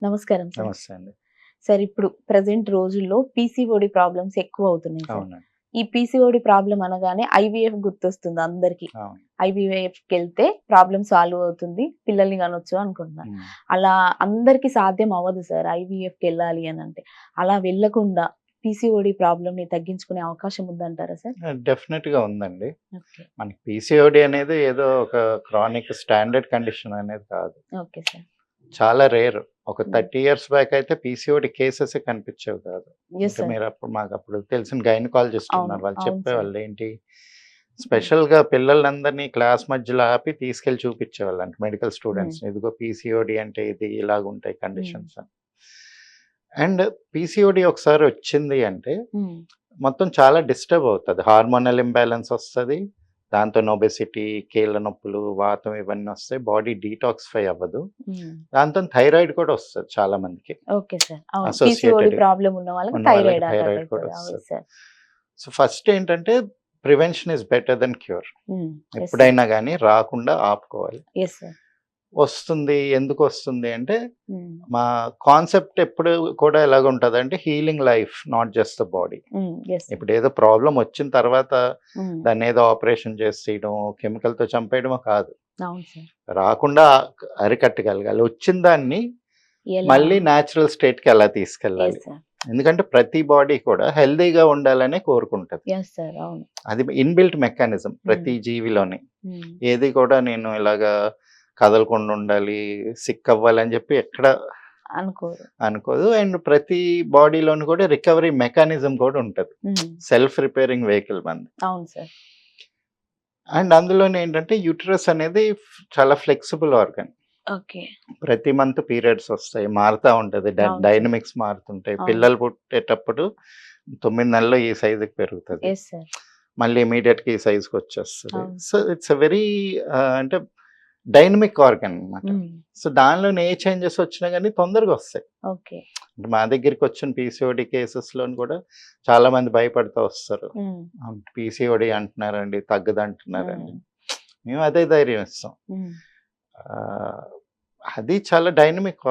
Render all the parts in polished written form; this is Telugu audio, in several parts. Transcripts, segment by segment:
నమస్కారం సార్. నమస్తే అండి. సార్ ఇప్పుడు ప్రెజెంట్ రోజుల్లో పీసీఓడి ప్రాబ్లమ్స్ ఎక్కువవుతున్నాయి సార్. అవునండి. ఈ పీసీఓడి ప్రాబ్లమ్ అనగానే ఐవీఎఫ్ గుర్తొస్తుంది అందరికి. అవును. ఐవీఎఫ్‌కెళ్తే ప్రాబ్లమ్ సాల్వ్ అవుతుంది. పిల్లల్ని కనొచ్చు అనుకుంటున్నారు. హ్మ్. అలా అందరికి సాధ్యం అవ్వదు సార్ ఐవీఎఫ్‌కెళ్ళాలి అనంటే. అలా వెళ్ళకుండా పీసీఓడి ప్రాబ్లమ్‌ని తగ్గించుకునే అవకాశం ఉందంటారా సార్? డెఫినిట్‌గా ఉందండి. ఓకే. మనకి పీసీఓడీ అనేది ఏదో ఒక క్రానిక్ స్టాండర్డ్ కండిషన్ అనేది కాదు. Okay sir. చాలా రేర్. ఒక హ్మ్. 30 ఇయర్స్ బ్యాక్ అయితే పీసీఓడీ కేసెసే కనిపించేవి కాదు. యెస్ అంటే సార్. మీరప్పుడు మాకప్పుడు తెలిసిన గైనకాలజిస్ట్ అవును. ఉన్నారు. వాళ్ళు అవును సార్. చెప్పేవాళ్ళు ఏంటి, హ్మ్. స్పెషల్‌గా పిల్లలందరినీ క్లాస్ మధ్యలో ఆపి తీసుకెళ్ళి చూపించేవాళ్ళంట మెడికల్ హ్మ్. స్టూడెంట్స్‌ని. ఇదిగో పీసీఓడీ అంటే ఇది ఇలాగుంటాయి హ్మ్. కండిషన్స్ అని. అండ్ పీసీఓడీ ఒకసారి వచ్చింది అంటే హ్మ్. మొత్తం చాలా డిస్టర్బ్ అవుతది. హార్మోనల్ ఇంబాలెన్స్ వస్తది. దాంతోని ఒబెసిటీ, కీళ్ళ నొప్పులు, వాతం ఇవన్నీ వస్తాయి. బాడీ డీటాక్సిఫై అవ్వదు. హ్మ్. దాంతోని థైరాయిడ్ కూడా వస్తది చాలా మందికి. Okay sir. అవును. పీసీఓడి అసోసియేటెడ్ ప్రాబ్లమ్ ఉన్న వాళ్ళకి ఉన్న వాళ్ళకి థైరాయిడ్ అటాక్ థైరాయిడ్ కూడా అయితది. అవును వస్తది. సార్. సో, ఫస్ట్ ఏంటంటే prevention is better than cure. Hmm. Yes sir. ఎప్పుడైనా గాని రాకుండా ఆపుకోవాలి. Yes sir. వస్తుంది ఎందుకొస్తుంది అంటే హ్మ్. మా కాన్సెప్ట్ ఎప్పుడు కూడా ఎలాగుంటదంటే healing life not just the body. Hmm. Yes sir. ఇప్పుడేదో ప్రాబ్లమ్ వచ్చిన తర్వాత హ్మ్. దాన్నేదో ఆపరేషన్ చేసేయడం, కెమికల్‌తో చంపేయడమో కాదు. అవును సార్. రాకుండా అరికట్టగలగాలి. వచ్చిన దాన్ని ఎలా? మళ్ళీ నేచురల్ స్టేట్‌కి ఎలా తీసుకెళ్ళాలి. Yes sir. ఎందుకంటే ప్రతి బాడీ కూడా హెల్తీగా ఉండాలనే కోరుకుంటది. Yes sir. అవును. అది ఇన్‌బిల్ట్ మెకానిజం హ్మ్. ప్రతి జీవిలోని. హ్మ్. ఏది కూడా నేను ఇలాగా కదలకుండా ఉండాలి, సిక్ అవ్వాలని చెప్పి ఎక్కడ అనుకోరు. అనుకోదు. అండ్ ప్రతి బాడీలోని కూడా రికవరీ మెకానిజం కూడా ఉంటది. హ్మ్. సెల్ఫ్ రిపేరింగ్ వెహికల్ మనది. అవును సార్. అండ్ అందులోనేంటంటే యూటరస్ అనేది చాలా ఫ్లెక్సిబుల్ ఆర్గన్. ఓకే. ప్రతి మంత్ పీరియడ్స్ వస్తాయి. మారుతా ఉంటది. అవును సార్. డైనమిక్స్ మారుతుంటాయి. అవును. పిల్లలు పుట్టేటప్పుడు 9 నెలల్లో ఈ సైజ్‌కి పెరుగుతది. Yes sir. మళ్ళీ ఇమ్మీడియేట్‌గా ఈ సైజ్‌కొచ్చేస్తది. అవును. సో, ఇట్స్ ఎ వెరీ అంటే డైనమిక్ ఆర్గన్ అన్నమాట. హ్మ్. సో, దానిలోనే ఏ చేంజెస్ వచ్చినా గాని తొందరగా వస్తాయి. ఓకే. అంటే మా దగ్గరికొచ్చిన పీసీఓడీ కేసెస్‌లోని కూడా చాలామంది భయపడుతూ వస్తారు. హ్మ్. పీసీఓడీ అంటున్నారండి, తగ్గదంటున్నారండి. హ్మ్. మేము అదే ధైర్యం ఇస్తాం. హ్మ్. ఆహ్, అది చాలా డైనమిక్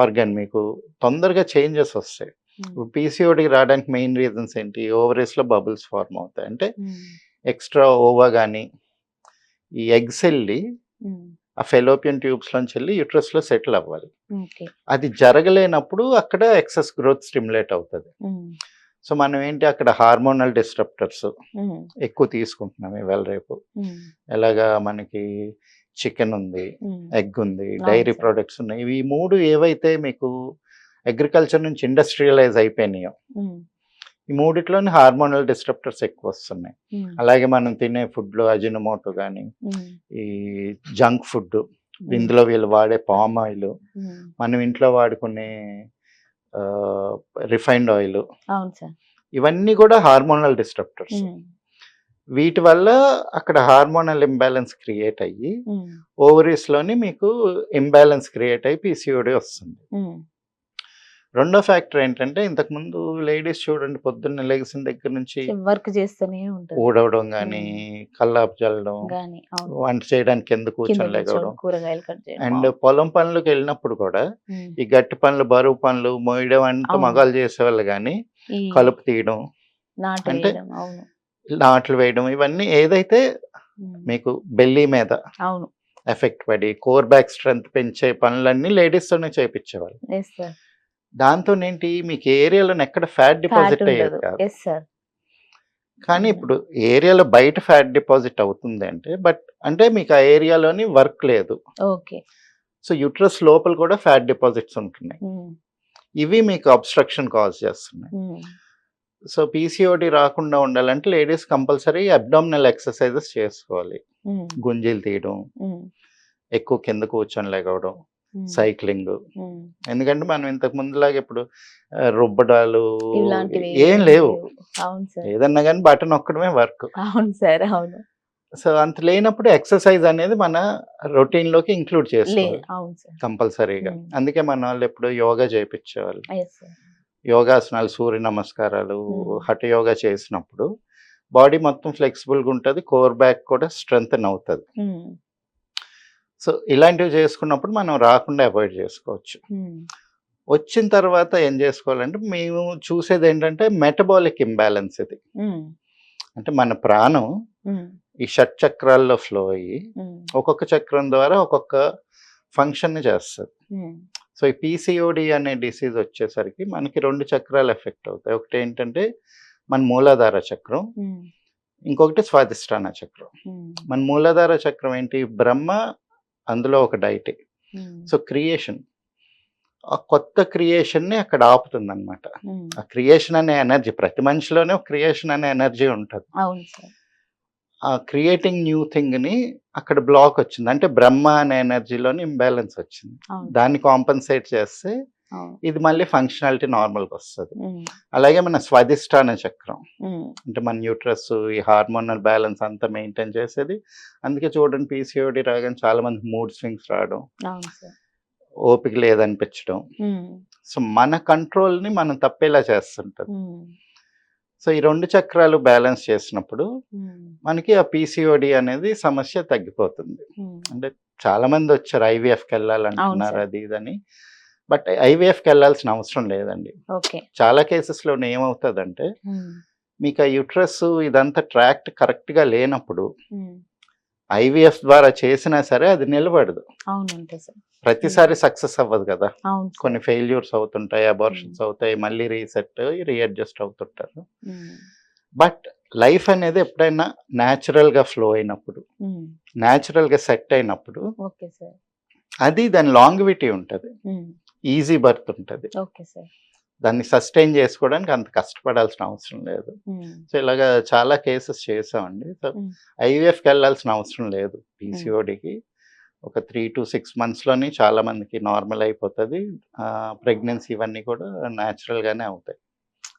ఆర్గాన్ మీకు తొందరగా చేంజెస్ వస్తాయి. హ్మ్. ఇప్పుడు పీసీఓడీ రావడానికి మెయిన్ రీజన్స్ ఏంటి? ఓవరీస్‌లో బబుల్స్ ఫార్మ్ అవుతాయి. అంటే హ్మ్. ఎక్స్‌ట్రా ఓవా గాని, ఈ ఎగ్స్ ఎళ్లి హ్మ్. ఆ ఫెలోపియన్ ట్యూబ్స్‌లోంచెళ్ళి యూటరస్‌లో సెటిల్ అవ్వాలి. ఓకే. అది జరగలేనప్పుడు అక్కడ ఎక్సెస్ గ్రోత్ స్టిమ్యులేట్ అవుతది. హ్మ్. సో, మనం ఏంటి అక్కడ హార్మోనల్ డిస్రప్టర్స్ హ్మ్. ఎక్కువ తీసుకుంటున్నాం ఇవాళ రేపు. హ్మ్. ఎలాగా మనకి చికెన్ ఉంది, హ్మ్. ఎగ్ ఉంది, అవును డైరీ సార్. ప్రొడక్ట్స్ ఉన్నాయి. ఇవి 3 ఏవైతే మీకు అగ్రికల్చర్ నుంచి ఇండస్ట్రియలైజ్ అయిపోయినాయో, హ్మ్. ఈ మూడిట్లోని హార్మోనల్ డిస్రప్టర్స్ ఎక్కువొస్తున్నాయి. హ్మ్. అలాగే మనం తినే ఫుడ్‌లో అజినోమోటో గాని, హ్మ్. ఈ జంక్ ఫుడ్, హ్మ్. ఇందులో వీళ్ళు వాడే పామ్ ఆయిల్, హ్మ్. మనం ఇంట్లో వాడుకునే ఆహ్, రిఫైన్డ్ ఆయిల్, అవును సార్. ఇవన్నీ కూడా హార్మోనల్ డిస్రప్టర్స్. హ్మ్. వీటి వల్ల అక్కడ హార్మోనల్ ఇంబాలెన్స్ క్రియేట్ అయ్యి, హ్మ్. ఓవరీస్‌లోని మీకు ఇంబాలెన్స్ క్రియేట్ అయ్యి పీసీఓడీ వస్తుంది. హ్మ్. రెండో ఫ్యాక్టర్ ఏంటంటే, ఇంతకుముందు లేడీస్ చూడండి పొద్దున్నే లెగిసిన దగ్గర నుంచి వర్క్ చేస్తూనే ఉంటది. ఊడవడం గానీ, హ్మ్. కల్లాపు చల్లడం, గాని అవును. వంట చేయడానికి కింద కింద కూర్చొని కూర్చొని లెగవడం. కూరగాయలు కట్ చేయడం. అండ్ అవును. పొలం పనులకెళ్ళినప్పుడు కూడా, హ్మ్. ఈ గట్టి పనులు, బరువు పనులు, మోయడం అంతా అవును. మగాళ్ళు చేసేవాళ్ళు గానీ, ఈ కలుపు తీయడం, నాటు అంటే వేయడం. అవును. నాట్లు వేయడం, ఇవన్నీ ఏదైతే హ్మ్. మీకు బెల్లీ మీద అవును. ఎఫెక్ట్ పడి, కోర్ బ్యాక్ స్ట్రెంత్ పెంచే పనులన్నీ లేడీస్‌తోనే చేపిచ్చేవాళ్ళు. Yes sir. దాంతోనేంటి మీకు ఏరియాలోని ఎక్కడ ఫ్యాట్ ఫ్యాట్ డిపాజిట్ అయ్యేది ఉండదు. కాదు. Yes sir. కానీ అవును. ఇప్పుడు ఏరియాలో బయట ఫ్యాట్ డిపాజిట్ అవుతుంది అంటే, అంటే మీకు ఆ ఏరియాలోని వర్క్ లేదు. ఓకే. సో, యూట్రస్ లోపల కూడా ఫ్యాట్ డిపాజిట్స్ ఉంటున్నాయి. హ్మ్. ఇవి మీకు అబ్‌స్ట్రక్షన్ కాజ్ చేస్తున్నాయి. హ్మ్. సో, పీసీఓడీ రాకుండా ఉండాలంటే లేడీస్ కంపల్సరీ అబ్డామినల్ ఎక్సర్‌సైజెస్ చేసుకోవాలి. హ్మ్. గుంజీలు తీయడం, హ్మ్. ఎక్కువ కింద కూర్చొని లెగవడం, హ్మ్. సైక్లింగ్. హ్మ్. ఎందుకంటే మనం ఇంతకు ముందులాగా ఇప్పుడు రుబ్బడాలు ఇలాంటివి ఏం ఏమి లేవు. లేవు. అవును సార్. ఏదన్నా గాని బటన్ నొక్కడమే వర్క్. అవును సార్. అవును. సో, అంత లేనప్పుడు ఎక్సర్‌సైజ్ అనేది మన రొటీన్‌లోకి ఇంక్లూడ్ చేసుకోవాలి అవును సార్. కంపల్సరీగా. హ్మ్. అందుకే మనోళ్ళెప్పుడు యోగా చేపిచ్చేవాళ్ళు. Yes sir. యోగాసనాలు, సూర్య నమస్కారాలు, హ్మ్. హఠ యోగా చేసినప్పుడు బాడీ మొత్తం ఫ్లెక్సిబుల్‌గా ఉంటది. కోర్ బ్యాక్ కూడా స్ట్రెంథెన్ అవుతది. హ్మ్. సో, ఇలాంటివి చేసుకున్నప్పుడు మనం రాకుండా అవాయిడ్ చేసుకోవచ్చు. హ్మ్. వచ్చిన తర్వాత ఏం చేసుకోవాలంటే మేము చూసేదేంటంటే మెటబాలిక్ ఇంబాలెన్స్ ఇది. హ్మ్. అంటే మన ప్రాణం హ్మ్. ఈ షట్‌చక్రాల్లో ఫ్లో అయ్యి హ్మ్. ఒక్కొక్క చక్రం ద్వారా ఒక్కొక్క ఫంక్షన్‌ని చేస్తది. హ్మ్. సో, ఈ పీసీఓడీ అనే డిసీజ్ వచ్చేసరికి మనకి 2 చక్రాలు ఎఫెక్ట్ అవుతాయి. ఒకటేంటంటే మన మూలాధార చక్రం, హ్మ్. ఇంకొకటి స్వాదిష్టాన చక్రం. హ్మ్. మన మూలాధార చక్రం ఏంటి? బ్రహ్మ, అందులో ఒక డైటీ. హ్మ్. So, creation. ఆ కొత్త క్రియేషన్‌ని అక్కడ ఆపుతుందనమాట. హ్మ్. ఆ క్రియేషన్ అనే ఎనర్జీ ప్రతి మనిషిలోనే క్రియేషన్ అనే ఎనర్జీ ఉంటది. అవును సార్. ఆ క్రియేటింగ్ న్యూ థింగ్‌ని అక్కడ బ్లాక్ వచ్చింది. అంటే బ్రహ్మ అనే ఎనర్జీలోని ఇంబాలెన్స్ వచ్చింది. అవును. దాన్ని కాంపెన్సేట్ చేస్తే అవును. ఇది మళ్ళీ ఫంక్షనాలిటీ నార్మల్‌గొస్తది. హ్మ్. అలాగే మన స్వాదిష్టాన చక్రం. హ్మ్. అంటే మన యూట్రస్, ఈ హార్మోనల్ బ్యాలెన్స్ అంతా మెయింటైన్ చేసేది. అందుకే చూడండి పీసీఓడీ రాగానే చాలా మందికి మూడ్ స్వింగ్స్ రావడం, అవును సార్. ఓపిక లేదనిపించడం. హ్మ్. సో, మన కంట్రోల్‌ని మనం తప్పేలా చేస్తుంటది. హ్మ్. సో, ఈ 2 చక్రాలు బ్యాలెన్స్ చేసినప్పుడు హ్మ్. మనకి ఆ పీసీఓడీ అనేది సమస్య తగ్గిపోతుంది. హ్మ్. అంటే చాలామందొచ్చారు అవును ఐవీఎఫ్‌కెళ్ళాలంటున్నారు సార్. అది ఇదని. బట్ ఐవీఎఫ్‌కెళ్ళాల్సిన అవసరం లేదండి. ఓకే. చాలా కేసెస్‌లోనే ఏమవుతదంటే, హ్మ్. మీకు ఆ యూట్రస్ ఇదంతా ట్రాక్ట్ కరెక్ట్‌గా లేనప్పుడు హ్మ్. ఐవీఎఫ్ ద్వారా చేసినా సరే అది నిలబడదు. అవునంతే సార్. ప్రతిసారి సక్సెస్ అవ్వదు గదా! అవును కొన్ని సార్. ఫెయిల్యూర్స్ అవుతుంటాయి, హ్మ్. అబార్షన్స్ అవుతాయి, మళ్ళీ రీసెట్, రీఅడ్జస్ట్ అవుతుంటారు. హ్మ్. బట్ లైఫ్ అనేది ఎప్పుడైనా న్యాచురల్‌గా ఫ్లో అయినప్పుడు, హ్మ్. న్యాచురల్‌గా సెట్ అయినప్పుడు ఓకే సార్. అది దాని లాంగివిటీ ఉంటది. హ్మ్. ఈజీ బర్త్ ఉంటది. Okay sir. దాన్ని సస్టైన్ చేసుకోవడానికి అంత కష్టపడాల్సిన అవసరం లేదు. హ్మ్. సో, ఇలాగా చాలా కేసెస్ చేసామండి. సో, హ్మ్. ఐవీఎఫ్‌కెళ్ళాల్సిన అవసరం లేదు హ్మ్. పీసీఓడీకి. ఒక 3-6 మంత్స్‌లోని చాలా మందికి నార్మల్ అయిపోతది. ప్రెగ్నెన్సీ ఇవన్నీ కూడా న్యాచురల్‌గానే అవుతాయి.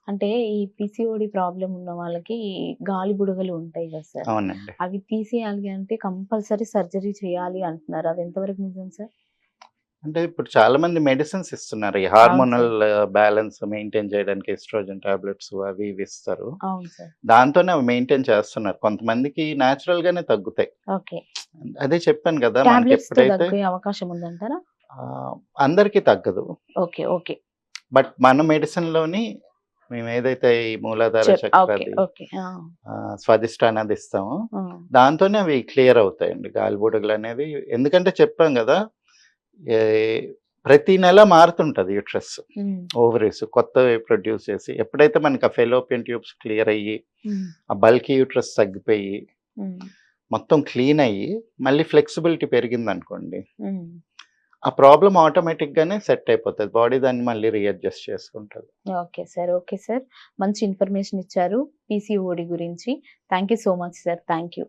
అంటే ఈ పీసీఓడి ప్రాబ్లమ్ ఉన్న వాళ్ళకి గాలి బుడగలు ఉంటాయి కదా సార్. అవునండి. అవి తీసేయాలి అంటే కంపల్సరీ సర్జరీ చేయాలి అంటున్నారు. అది ఎంతవరకు నిజం సార్? అంటే ఇప్పుడు చాలా మంది మెడిసిన్స్ ఇస్తున్నారు. ఈ అవును హార్మోనల్ సార్. బ్యాలెన్స్ మెయింటైన్ చేయడానికి ఎస్ట్రోజన్ టాబ్లెట్స్ అవి ఇవి ఇస్తారు. అవును సార్. దాంతోనే అవి మెయింటైన్ చేస్తున్నారు. కొంతమందికి న్యాచురల్‌గానే తగ్గుతాయి. ఓకే. అదే చెప్పాను గదా! టాబ్లెట్స్‌తో మనకెప్పుడైతే తగ్గే అవకాశం ఉందంటారా? అందరికీ తగ్గదు. ఓకే. ఓకే. బట్ మన మెడిసిన్‌లోని మేమేదైతే ఈ మూలాధార ఓకే. చక్రది, ఓకే. ఆ! స్వాదిష్టానాది ఇస్తామో ఆ! దాంతోనే అవి క్లియర్ అవుతాయండి. గాలిబుడగలనేవి ఎందుకంటే చెప్పాం గదా! ఏ ప్రతి నెల మారుతుంటది యూట్రస్, హ్మ్. ఓవరీస్ కొత్తవి ప్రొడ్యూస్ చేసి. ఎప్పుడైతే మనకి ఆ ఫెలోపియన్ ట్యూబ్స్ క్లియర్ అయ్యి, హ్మ్. ఆ బల్కీ యూట్రస్ తగ్గిపోయి, హ్మ్. మొత్తం క్లీన్ అయ్యి, మళ్ళీ ఫ్లెక్సిబిలిటీ పెరిగిందనుకోండి, హ్మ్. ఆ ప్రాబ్లమ్ ఆటోమేటిక్‌గానే సెట్ అయిపోతది. బాడీ దాన్ని మళ్ళీ రీఅడ్జస్ట్ చేసుకుంటది. Okay sir. Okay sir. మంచి ఇన్ఫర్మేషన్ ఇచ్చారు పీసీఓడి గురించి. Thank you so much sir. Thank you.